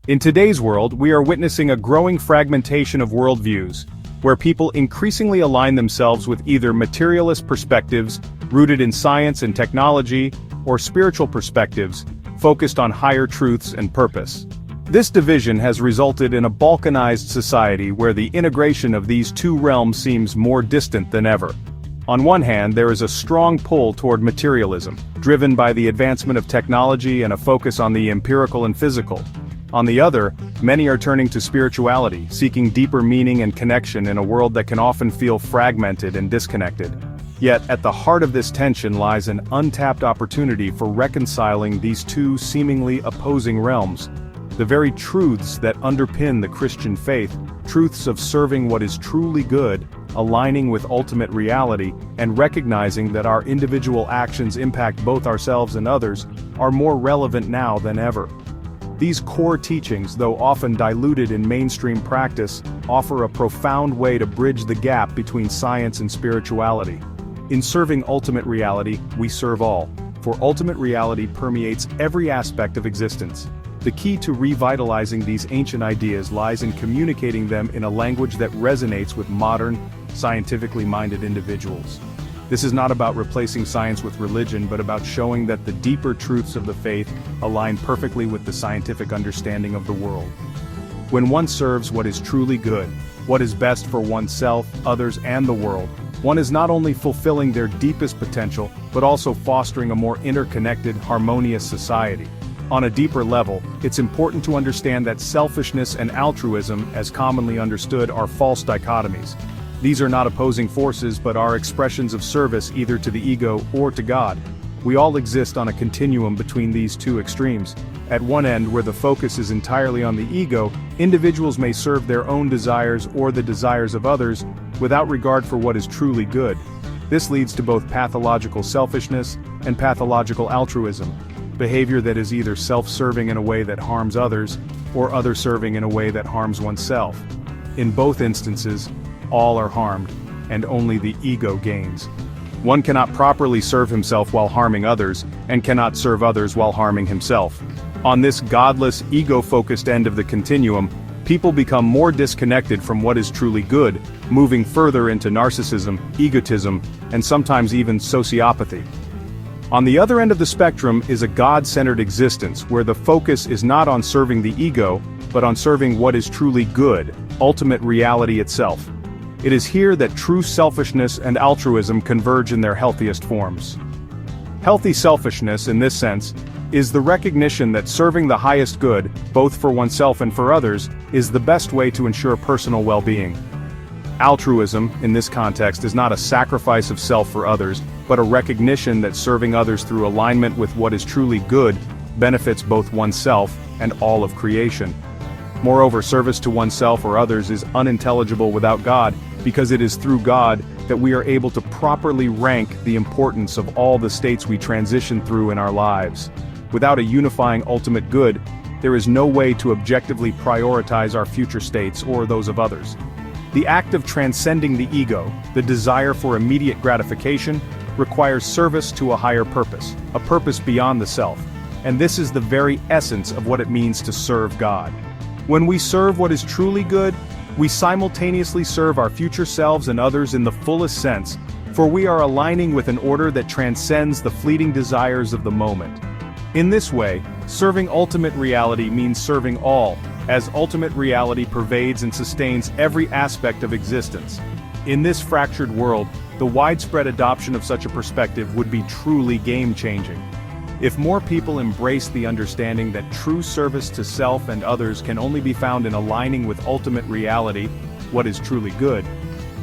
In today's world, we are witnessing a growing fragmentation of worldviews, where people increasingly align themselves with either materialist perspectives, rooted in science and technology, or spiritual perspectives, focused on higher truths and purpose. This division has resulted in a balkanized society where the integration of these two realms seems more distant than ever. On one hand, there is a strong pull toward materialism, driven by the advancement of technology and a focus on the empirical and physical. On the other, many are turning to spirituality, seeking deeper meaning and connection in a world that can often feel fragmented and disconnected. Yet, at the heart of this tension lies an untapped opportunity for reconciling these two seemingly opposing realms. The very truths that underpin the Christian faith, truths of serving what is truly good, aligning with ultimate reality, and recognizing that our individual actions impact both ourselves and others, are more relevant now than ever. These core teachings, though often diluted in mainstream practice, offer a profound way to bridge the gap between science and spirituality. In serving ultimate reality, we serve all, for ultimate reality permeates every aspect of existence. The key to revitalizing these ancient ideas lies in communicating them in a language that resonates with modern, scientifically minded individuals. This is not about replacing science with religion, but about showing that the deeper truths of the faith align perfectly with the scientific understanding of the world. When one serves what is truly good, what is best for oneself, others, and the world, one is not only fulfilling their deepest potential, but also fostering a more interconnected, harmonious society. On a deeper level, it's important to understand that selfishness and altruism, as commonly understood, are false dichotomies. These are not opposing forces but are expressions of service either to the ego or to God. We all exist on a continuum between these two extremes. At one end, where the focus is entirely on the ego, individuals may serve their own desires or the desires of others, without regard for what is truly good. This leads to both pathological selfishness and pathological altruism, behavior that is either self-serving in a way that harms others, or other-serving in a way that harms oneself. In both instances, all are harmed, and only the ego gains. One cannot properly serve himself while harming others, and cannot serve others while harming himself. On this godless, ego-focused end of the continuum, people become more disconnected from what is truly good, moving further into narcissism, egotism, and sometimes even sociopathy. On the other end of the spectrum is a God-centered existence where the focus is not on serving the ego, but on serving what is truly good, ultimate reality itself. It is here that true selfishness and altruism converge in their healthiest forms. Healthy selfishness, in this sense, is the recognition that serving the highest good, both for oneself and for others, is the best way to ensure personal well-being. Altruism, in this context, is not a sacrifice of self for others, but a recognition that serving others through alignment with what is truly good benefits both oneself and all of creation. Moreover, service to oneself or others is unintelligible without God, because it is through God that we are able to properly rank the importance of all the states we transition through in our lives. Without a unifying ultimate good, there is no way to objectively prioritize our future states or those of others. The act of transcending the ego, the desire for immediate gratification, requires service to a higher purpose, a purpose beyond the self. And this is the very essence of what it means to serve God. When we serve what is truly good, we simultaneously serve our future selves and others in the fullest sense, for we are aligning with an order that transcends the fleeting desires of the moment. In this way, serving ultimate reality means serving all, as ultimate reality pervades and sustains every aspect of existence. In this fractured world, the widespread adoption of such a perspective would be truly game-changing. If more people embrace the understanding that true service to self and others can only be found in aligning with ultimate reality, what is truly good,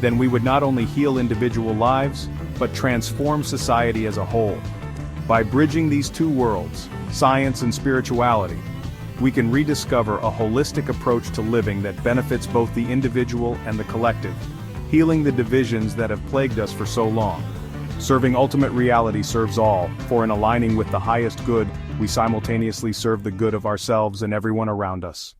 then we would not only heal individual lives, but transform society as a whole. By bridging these two worlds, science and spirituality, we can rediscover a holistic approach to living that benefits both the individual and the collective, healing the divisions that have plagued us for so long. Serving ultimate reality serves all, for in aligning with the highest good, we simultaneously serve the good of ourselves and everyone around us.